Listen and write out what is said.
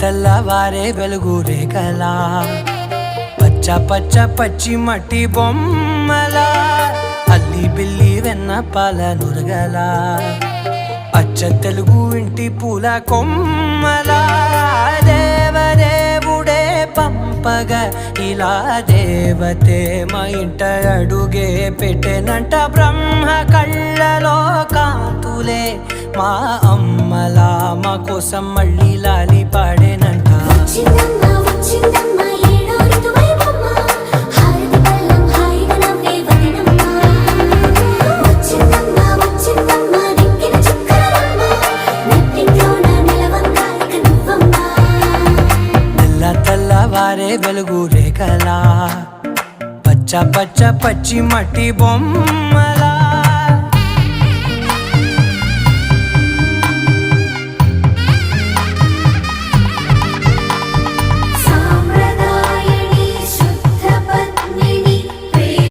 తెల్లవారే వెలుగు రేఖలా పచ్చ పచ్చ పచ్చి మట్టి బొమ్మలా అల్లి బిల్లి వెన్న పాల నురగలా అచ్చ తెలుగు ఇంటి పూల కొమ్మలా దేవదేవుడే పంపగా ఇలా దేవతే మా ఇంట అడుగే పెట్టెనంట బ్రహ్మ కళ్ళలో కాంతులే మా అమ్మలా మా కోసం మళ్ళీ లాలి పాడేనంట తెల్లవారే వెలుగు రేఖలా పచ్చ పచ్చ పచ్చి మట్టి బొమ్మలా